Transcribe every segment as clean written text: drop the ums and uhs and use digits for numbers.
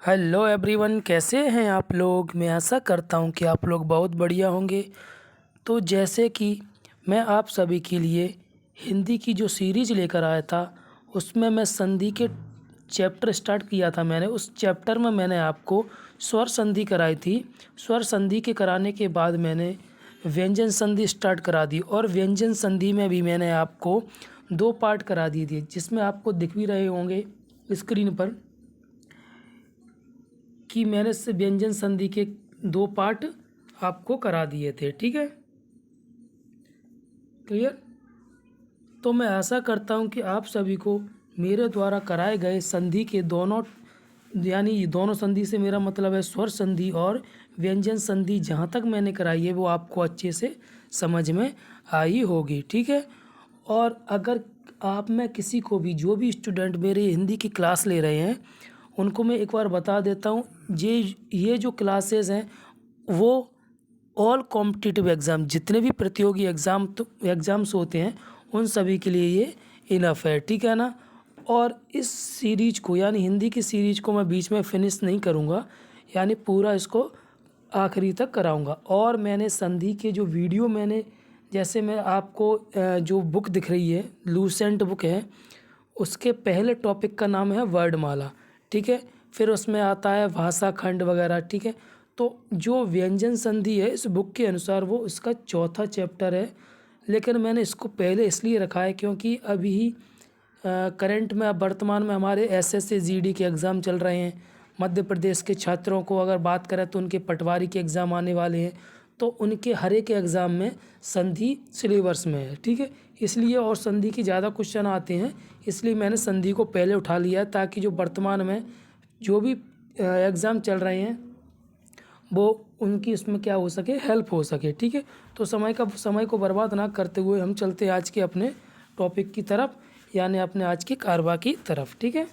Hello everyone, कैसे हैं आप लोग। मैं आशा करता हूं कि आप लोग बहुत बढ़िया होंगे। तो जैसे कि मैं आप सभी के लिए हिंदी की जो सीरीज़ लेकर आया था, उसमें मैं संधि के चैप्टर स्टार्ट किया था। मैंने उस चैप्टर में मैंने आपको स्वर संधि कराई थी। स्वर संधि के कराने के बाद मैंने व्यंजन संधि स्टार्ट करा दी, और व्यंजन संधि में भी मैंने आपको 2 पार्ट करा दिए थे, जिसमें आपको दिख भी रहे होंगे स्क्रीन पर कि मैंने से व्यंजन संधि के 2 पार्ट आपको करा दिए थे। ठीक है, क्लियर। तो मैं आशा करता हूं कि आप सभी को मेरे द्वारा कराए गए संधि के दोनों, यानी दोनों संधि से मेरा मतलब है स्वर संधि और व्यंजन संधि, जहाँ तक मैंने कराई है वो आपको अच्छे से समझ में आई होगी। ठीक है। और अगर आप में किसी को भी, जो भी स्टूडेंट मेरे हिंदी की क्लास ले रहे हैं, उनको मैं एक बार बता देता हूँ, ये जो क्लासेस हैं वो ऑल कॉम्पिटिटिव एग्ज़ाम, जितने भी प्रतियोगी एग्ज़ाम्स होते हैं उन सभी के लिए ये इनफ है। ठीक है ना। और इस सीरीज को, यानी हिंदी की सीरीज को मैं बीच में फिनिश नहीं करूँगा, यानी पूरा इसको आखिरी तक कराऊंगा। और मैंने संधि के जो वीडियो मैंने, जैसे मैं आपको जो बुक दिख रही है, लूसेंट बुक है, उसके पहले टॉपिक का नाम है वर्णमाला। ठीक है। फिर उसमें आता है भाषा खंड वगैरह। ठीक है। तो जो व्यंजन संधि है इस बुक के अनुसार वो इसका चौथा चैप्टर है, लेकिन मैंने इसको पहले इसलिए रखा है क्योंकि अभी करंट में, अब वर्तमान में हमारे एसएससी जीडी के एग्ज़ाम चल रहे हैं। मध्य प्रदेश के छात्रों को अगर बात करें तो उनके पटवारी के एग्ज़ाम आने वाले हैं, तो उनके हर एक एग्ज़ाम में संधि सिलेबस में है। ठीक है। इसलिए, और संधि की ज़्यादा क्वेश्चन आते हैं, इसलिए मैंने संधि को पहले उठा लिया है, ताकि जो वर्तमान में जो भी एग्ज़ाम चल रहे हैं वो उनकी उसमें क्या हो सके, हेल्प हो सके। ठीक है। तो समय को बर्बाद ना करते हुए हम चलते हैं आज के अपने टॉपिक की तरफ, यानी अपने आज की कारवा की तरफ। ठीक है।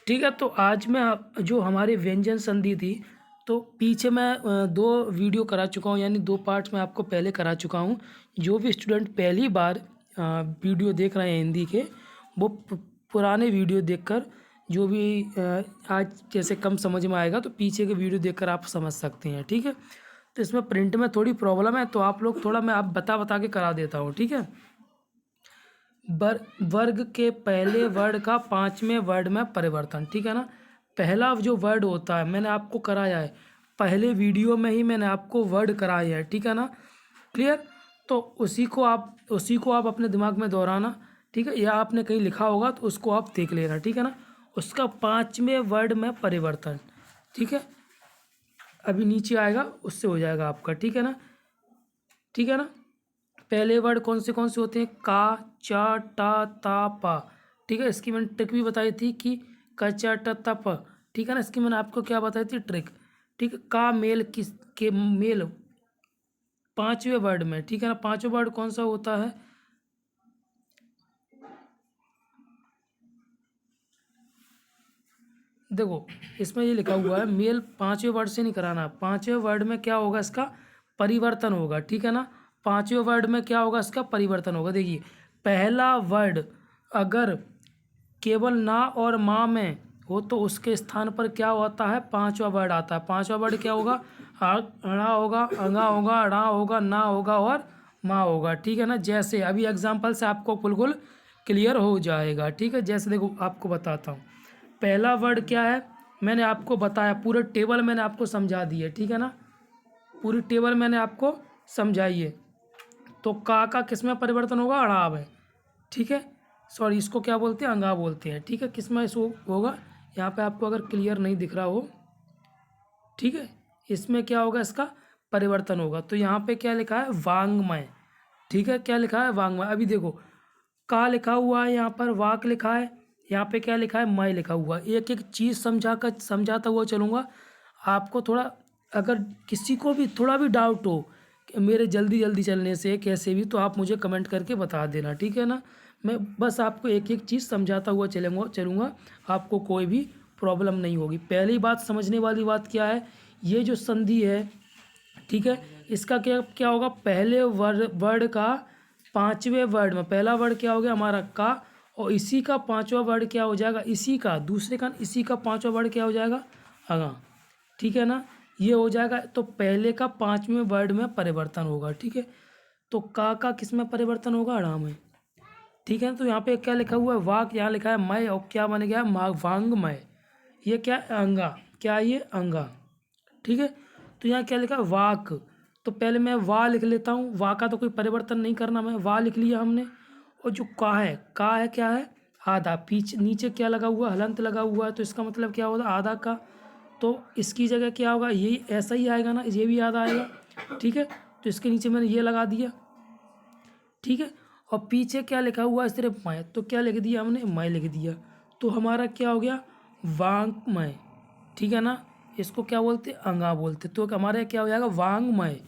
ठीक है। तो आज मैं जो हमारी व्यंजन संधि थी, तो पीछे मैं 2 वीडियो करा चुका हूँ, यानी 2 पार्ट्स मैं आपको पहले करा चुका हूँ। जो भी स्टूडेंट पहली बार वीडियो देख रहे हैं हिंदी के, वो पुराने वीडियो देखकर, जो भी आज जैसे कम समझ में आएगा तो पीछे के वीडियो देखकर आप समझ सकते हैं। ठीक है। तो इसमें प्रिंट में थोड़ी प्रॉब्लम है, तो आप लोग थोड़ा, मैं आप बता के करा देता हूँ। ठीक है। वर्ग के पहले वर्ड का 5वें वर्ड में परिवर्तन। ठीक है ना। पहला जो वर्ड होता है मैंने आपको कराया है, पहले वीडियो में ही मैंने आपको वर्ड कराया है। ठीक है ना। क्लियर। तो उसी को आप अपने दिमाग में दोहराना। ठीक है। या आपने कहीं लिखा होगा तो उसको आप देख लेना। ठीक है ना। उसका 5वें वर्ड में परिवर्तन। ठीक है। अभी नीचे आएगा, उससे हो जाएगा आपका। ठीक है ना। ठीक है ना। पहले वर्ड कौन से होते हैं, का, चा, टा, ता, पा। ठीक है। इसकी मैंने ट्रिक भी बताई थी कि का, चा, टा, ता, पा। ठीक है ना। इसकी मैंने आपको क्या बताई थी, ट्रिक। ठीक है। का मेल किस के मेल 5वें वर्ड में। ठीक है ना। 5वां वर्ड कौन सा होता है, देखो इसमें ये लिखा हुआ है, मेल 5वें वर्ड से नहीं कराना। 5वें वर्ड में क्या होगा, इसका परिवर्तन होगा। ठीक है ना। 5वें वर्ड में क्या होगा, इसका परिवर्तन होगा। देखिए, पहला वर्ड अगर केवल ना और माँ में हो तो उसके स्थान पर क्या होता है, 5वां वर्ड आता है। 5वां वर्ड क्या होगा, अड़ा होगा, अंगा होगा, अड़ा होगा, ना होगा और माँ होगा। ठीक है ना। जैसे अभी एग्जाम्पल से आपको बिल्कुल क्लियर हो जाएगा। ठीक है। जैसे देखो आपको बताता हूँ, पहला वर्ड क्या है, मैंने आपको बताया, पूरे टेबल मैंने आपको समझा दी है। ठीक है ना। पूरी टेबल मैंने आपको समझाई है। तो का किस में परिवर्तन होगा, अड़ाव है। ठीक है। सॉरी, इसको क्या बोलते हैं, अंगा बोलते हैं। ठीक है। किस में इसको होगा, यहाँ पे आपको अगर क्लियर नहीं दिख रहा हो, ठीक है, इसमें क्या होगा, इसका परिवर्तन होगा। तो यहाँ पे क्या लिखा है, वांग्मय। ठीक है। क्या लिखा है, वांग्मय। अभी देखो, का लिखा हुआ है, यहाँ पर वाक लिखा है, यहाँ पे क्या लिखा है, मय लिखा हुआ है। एक एक चीज़ समझाता हुआ चलूँगा आपको। थोड़ा अगर किसी को भी थोड़ा भी डाउट हो कि मेरे जल्दी जल्दी चलने से कैसे भी, तो आप मुझे कमेंट करके बता देना। ठीक है ना। मैं बस आपको एक एक चीज़ समझाता हुआ चलूँगा, आपको कोई भी प्रॉब्लम नहीं होगी। पहली बात, समझने वाली बात क्या है, ये जो संधि है, ठीक है, इसका क्या क्या होगा, पहले वर्ड का 5वें वर्ड में पहला वर्ड क्या हो गया हमारा, का, और इसी का पांचवा वर्ड क्या हो जाएगा, इसी का दूसरे का इसी का पांचवा वर्ड क्या हो जाएगा, अगा। ठीक है ना, ये हो जाएगा। तो पहले का पांचवें वर्ड में परिवर्तन होगा। ठीक है, तो का किस में परिवर्तन होगा, अड़ा में। ठीक है, तो यहाँ पे क्या लिखा हुआ है, वाक, यहाँ लिखा है मय, और क्या बन गया, वांगमय। ये क्या है, अंगा, क्या है ये, अंगा। ठीक है, तो यहाँ क्या लिखा है, वाक। तो पहले मैं वा लिख लेता हूँ, वा का तो कोई परिवर्तन नहीं करना, मैं वा लिख लिया हमने। और जो का है क्या है, आधा। पीछे नीचे क्या लगा हुआ, हलंत लगा हुआ है, तो इसका मतलब क्या होगा, आधा का। तो इसकी जगह क्या होगा, ये ऐसा ही आएगा ना, ये भी आधा आएगा। ठीक है, तो इसके नीचे मैंने ये लगा दिया। ठीक है, और पीछे क्या लिखा हुआ है, सिर्फ मय, तो क्या लिख दिया हमने, मय लिख दिया। तो हमारा क्या हो गया, वांगमय। ठीक है ना, इसको क्या बोलते, अंगा बोलते। तो हमारे क्या हो जाएगा, वांगमय।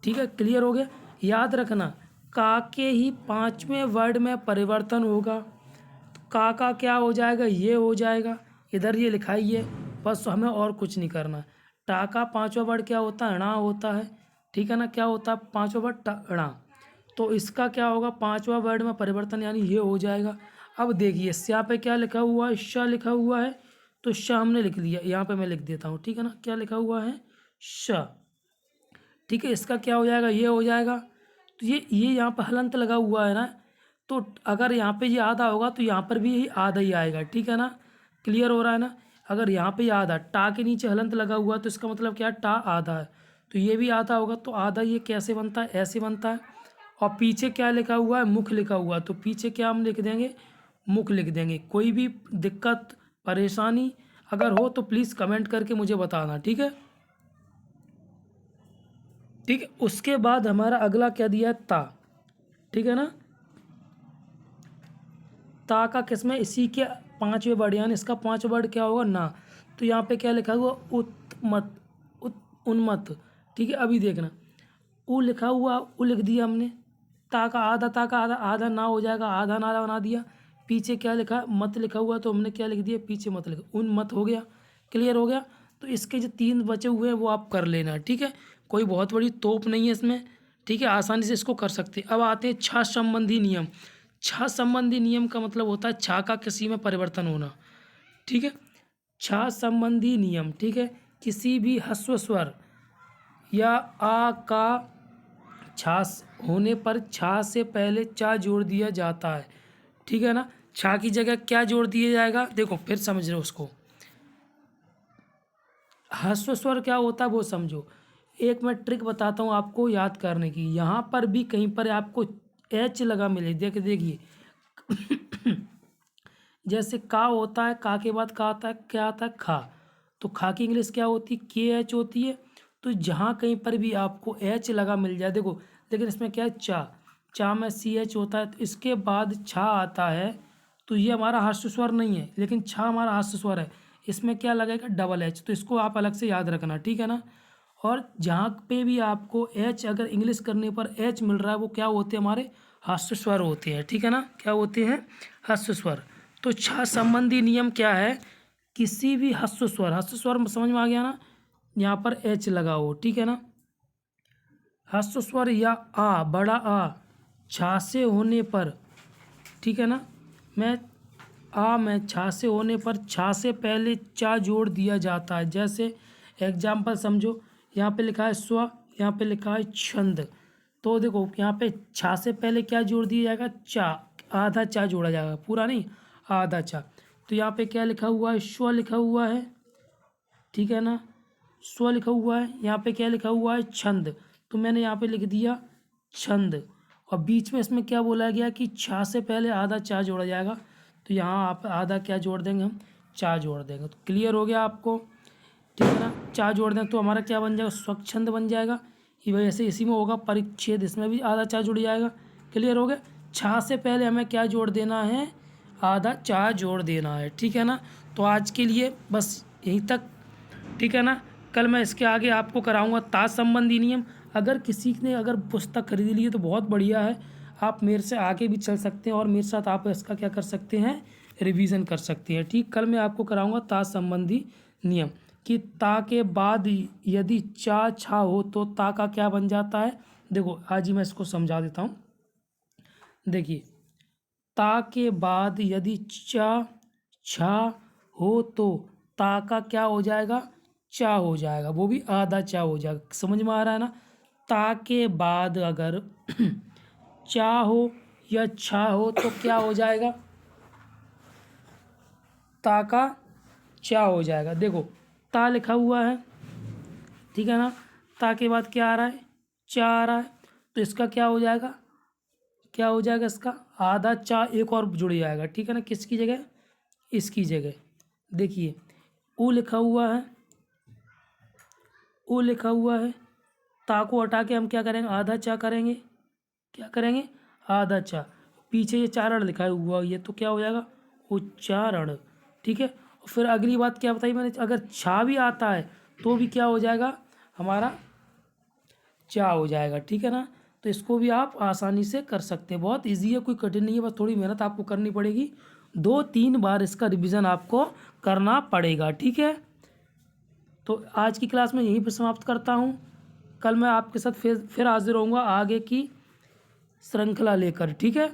ठीक है, क्लियर हो गया। याद रखना, का के ही पांचवें वर्ड में परिवर्तन होगा। तो का क्या हो जाएगा, ये हो जाएगा, इधर ये लिखाई है, बस हमें और कुछ नहीं करना। टा का पांचवा वर्ड क्या होता है, णा होता है। ठीक है ना, क्या होता है पांचवा वर्ड, णा। तो इसका क्या होगा, पांचवा वर्ड में परिवर्तन, यानी ये हो जाएगा। अब देखिए स्या पे क्या लिखा हुआ है, श लिखा हुआ है, तो श हमने लिख लिया, यहाँ पे मैं लिख देता हूँ। ठीक है ना, क्या लिखा हुआ है, श। ठीक है, इसका क्या हो जाएगा, ये हो जाएगा। तो ये यहाँ पर हलंत लगा हुआ है ना, तो अगर यहाँ पे ये आधा होगा तो यहाँ पर भी आधा ही आएगा। ठीक है ना, क्लियर हो रहा है ना। अगर यहाँ पे ये आधा, टा के नीचे हलंत लगा हुआ है, तो इसका मतलब क्या है, टा आधा है, तो ये भी आधा होगा। तो आधा ये कैसे बनता है, ऐसे बनता है। और पीछे क्या लिखा हुआ है, मुख लिखा हुआ है, तो पीछे क्या हम लिख देंगे, मुख लिख देंगे। कोई भी दिक्कत परेशानी अगर हो तो प्लीज़ कमेंट करके मुझे बताना। ठीक है, ठीक है। उसके बाद हमारा अगला क्या दिया है, ता। ठीक है ना, ता का किसमें, इसी के पांचवें वर्ड, यानी इसका पांचवा वर्ड क्या होगा, ना। तो यहाँ पे क्या लिखा हुआ, उत्मत, उन्मत। ठीक है, अभी देखना, उ लिखा हुआ, उ लिख दिया हमने। ता का आधा, आधा ना हो जाएगा, आधा ना बना दिया। पीछे क्या लिखा है, मत लिखा हुआ, तो हमने क्या लिख दिया, पीछे मत लिखा, उन्मत हो गया। क्लियर हो गया। तो इसके जो तीन बचे हुए हैं वो आप कर लेना। ठीक है, कोई बहुत बड़ी तोप नहीं है इसमें। ठीक है, आसानी से इसको कर सकते हैं। अब आते हैं छा संबंधी नियम। छा संबंधी नियम का मतलब होता है छा का किसी में परिवर्तन होना। ठीक है, छा संबंधी नियम। ठीक है, किसी भी ह्रस्व स्वर या आ का छास होने पर छा से पहले चा जोड़ दिया जाता है। ठीक है ना, छा की जगह क्या जोड़ दिया जाएगा, देखो फिर समझ रहे हो उसको। ह्रस्व स्वर क्या होता है वो समझो। एक मैं ट्रिक बताता हूँ आपको याद करने की। यहाँ पर भी कहीं पर आपको एच लगा मिले, देखिए जैसे का होता है, का के बाद का आता है, क्या आता है, खा। तो खा की इंग्लिश क्या होती है, के एच होती है। तो जहाँ कहीं पर भी आपको एच लगा मिल जाए, देखो लेकिन इसमें क्या है, चा, चा में सी एच होता है, तो इसके बाद छा आता है, तो ये हमारा ह्रस्व स्वर नहीं है, लेकिन छा हमारा ह्रस्व स्वर है। इसमें क्या लगेगा, डबल एच, तो इसको आप अलग से याद रखना। ठीक है ना, और जहाँ पे भी आपको एच अगर इंग्लिश करने पर एच मिल रहा है, वो क्या होते हैं, हमारे ह्रस्व स्वर होते हैं। ठीक है ना, क्या होते हैं, ह्रस्व स्वर। तो छा संबंधी नियम क्या है, किसी भी ह्रस्व स्वर समझ में आ गया ना, यहाँ पर एच लगा हो। ठीक है ना, ह्रस्व स्वर या आ, बड़ा आ, छा से होने पर। ठीक है ना, मैं छा से होने पर छा से पहले चा जोड़ दिया जाता है। जैसे एग्जाम्पल समझो, यहाँ पे लिखा है स्व, यहाँ पे लिखा है छंद। तो देखो यहाँ पे छा से पहले क्या जोड़ दिया जाएगा, चा, आधा चा जोड़ा जाएगा, पूरा नहीं, आधा चा। तो यहाँ पे क्या लिखा हुआ है, स्व लिखा हुआ है। ठीक है ना, स्व लिखा हुआ है। यहाँ पे क्या लिखा हुआ है, छंद। तो मैंने यहाँ पे लिख दिया छंद। और बीच में इसमें क्या बोला गया कि छा से पहले आधा चा जोड़ा जाएगा, तो यहाँ आप आधा क्या जोड़ देंगे, हम चा जोड़ देंगे। तो क्लियर हो गया आपको। ठीक है ना, चा जोड़ दें तो हमारा क्या बन जाएगा, स्वच्छंद बन जाएगा। ये वैसे इसी में होगा परिच्छेद, इसमें भी आधा चा जुड़ जाएगा। क्लियर हो गया। छा से पहले हमें क्या जोड़ देना है, आधा चा जोड़ देना है। ठीक है ना, तो आज के लिए बस यहीं तक। ठीक है ना, कल मैं इसके आगे आपको कराऊंगा ता संबंधी नियम। अगर किसी ने अगर पुस्तक खरीद ली है तो बहुत बढ़िया है, आप मेरे से आगे भी चल सकते हैं और मेरे साथ आप इसका क्या कर सकते हैं, रिवीजन कर सकते हैं। ठीक, कल मैं आपको कराऊंगा ता संबंधी नियम कि ता के बाद यदि चा छा हो तो ता का क्या बन जाता है। देखो आज ही मैं इसको समझा देता हूँ। देखिए, ता के बाद यदि चा छा हो तो ता का क्या हो जाएगा, चा हो जाएगा, वो भी आधा चा हो जाएगा। समझ में आ रहा है ना। ता के बाद अगर चा हो या छा हो तो क्या हो जाएगा, ता का चा हो जाएगा। देखो ता लिखा हुआ है, ठीक है ना, ता के बाद क्या आ रहा है, चा आ रहा है, तो इसका क्या हो जाएगा, क्या हो जाएगा, इसका आधा चा एक और जुड़ जाएगा, ठीक है ना, किसकी जगह, इसकी जगह। देखिए ऊ लिखा हुआ है, ऊ लिखा हुआ है, ता को हटा के हम क्या करेंगे, आधा चा करेंगे, क्या करेंगे, आधा चा, पीछे ये चारण लिखा हुआ ये तो क्या हो जाएगा, उच्चारण, ठीक है। फिर अगली बात क्या बताई मैंने, अगर छा भी आता है तो भी क्या हो जाएगा, हमारा चा हो जाएगा, ठीक है ना। तो इसको भी आप आसानी से कर सकते हैं, बहुत इजी है, कोई कठिन नहीं है, बस थोड़ी मेहनत आपको करनी पड़ेगी, 2-3 बार इसका रिवीजन आपको करना पड़ेगा, ठीक है। तो आज की क्लास में यहीं पर समाप्त करता हूँ। कल मैं आपके साथ फिर हाजिर होऊंगा आगे की श्रृंखला लेकर, ठीक है।